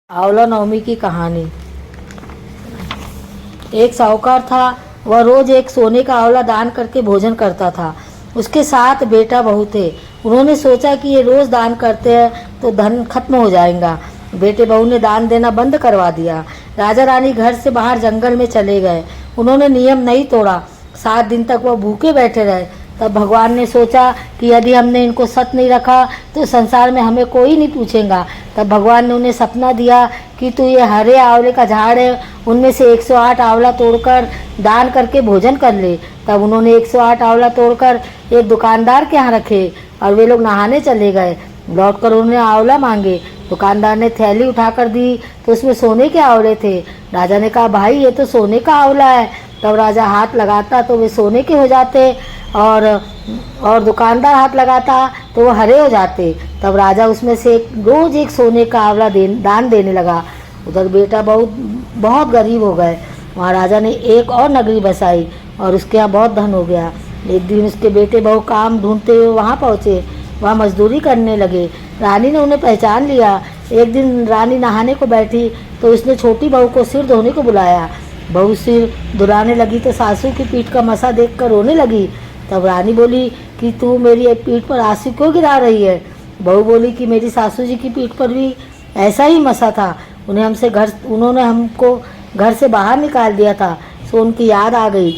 आंवला नवमी की कहानी। एक साहूकार था। वह रोज एक सोने का आंवला दान करके भोजन करता था। उसके 7 बेटा बहू थे। उन्होंने सोचा कि ये रोज दान करते हैं तो धन खत्म हो जाएगा। बेटे बहू ने दान देना बंद करवा दिया। राजा रानी घर से बाहर जंगल में चले गए। उन्होंने नियम नहीं तोड़ा। 7 दिन तक वह भूखे बैठे रहे। तब भगवान ने सोचा कि यदि हमने इनको सत नहीं रखा तो संसार में हमें कोई नहीं पूछेगा। तब भगवान ने उन्हें सपना दिया कि तू ये हरे आंवले का झाड़ है, उनमें से 108 आंवला तोड़कर दान करके भोजन कर ले। तब उन्होंने 108 आंवला तोड़कर एक दुकानदार के यहाँ रखे और वे लोग नहाने चले गए। लौटकर उन्होंने आंवला मांगे। दुकानदार ने थैली उठाकर दी तो उसमें सोने के आंवले थे। राजा ने कहा, भाई ये तो सोने का आंवला है। तब राजा हाथ लगाता तो वे सोने के हो जाते और दुकानदार हाथ लगाता तो वो हरे हो जाते। तब राजा उसमें से रोज एक सोने का आंवला दान देने लगा। उधर बेटा बहुत गरीब हो गए। वहाँ राजा ने एक और नगरी बसाई और उसके यहाँ बहुत धन हो गया। एक दिन उसके बेटे बहू काम ढूंढते हुए वहाँ पहुँचे। वहाँ मजदूरी करने लगे। रानी ने उन्हें पहचान लिया। एक दिन रानी नहाने को बैठी तो उसने छोटी बहू को सिर धोने को बुलाया। बहू सिर धुलाने लगी तो सासू की पीठ का मसा देखकर रोने लगी। तब रानी बोली कि तू मेरी पीठ पर आंसू क्यों गिरा रही है। बहू बोली कि मेरी सासू जी की पीठ पर भी ऐसा ही मसा था। उन्होंने हमको घर से बाहर निकाल दिया था, सो उनकी याद आ गई।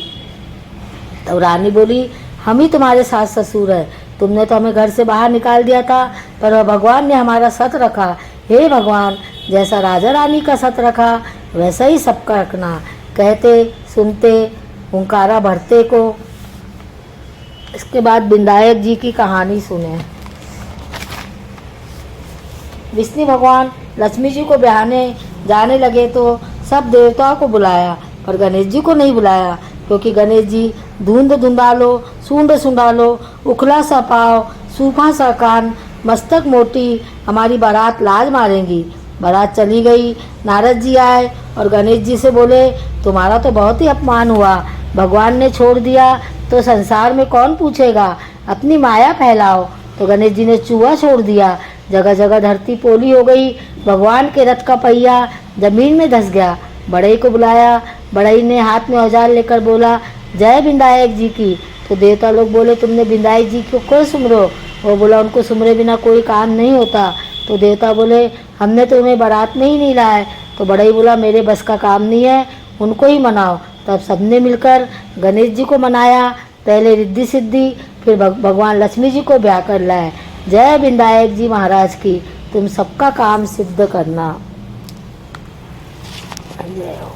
तब रानी बोली, हम ही तुम्हारे सास ससुर हैं। तुमने तो हमें घर से बाहर निकाल दिया था, पर भगवान ने हमारा सत रखा। हे भगवान, जैसा राजा रानी का सत रखा वैसा ही सबका रखना। कहते सुनते हुंकारा भरते को। इसके बाद विनायक जी की कहानी सुने। विष्णु भगवान लक्ष्मी जी को ब्याहने जाने लगे तो सब देवताओं को बुलाया, पर गणेश जी को नहीं बुलाया, क्योंकि गणेश जी धुंध धुंधालो, सूंड सुंडालो, उखला सा पाव, सूखा सा कान, मस्तक मोटी, हमारी बारात लाज मारेंगी। बारात चली गई। नारद जी आए और गणेश जी से बोले, तुम्हारा तो बहुत ही अपमान हुआ। भगवान ने छोड़ दिया तो संसार में कौन पूछेगा। अपनी माया फैलाओ। तो गणेश जी ने चूहा छोड़ दिया। जगह जगह धरती पोली हो गई। भगवान के रथ का पहिया जमीन में धंस गया। बड़ई को बुलाया। बड़ई ने हाथ में औजार लेकर बोला, जय विनायक जी की। तो देवता लोग बोले, तुमने विनायक जी को क्यों सुमरो। वो बोला, उनको सुमरे बिना कोई काम नहीं होता। तो देवता बोले, हमने तो उन्हें बारात में ही नहीं लाया। तो बड़ई बोला, मेरे बस का काम नहीं है, उनको ही मनाओ। तब सबने मिलकर गणेश जी को मनाया। पहले रिद्धि सिद्धि, फिर भगवान लक्ष्मी जी को ब्याह कर लाए। जय विनायक जी महाराज की, तुम सबका काम सिद्ध करना। जय हो।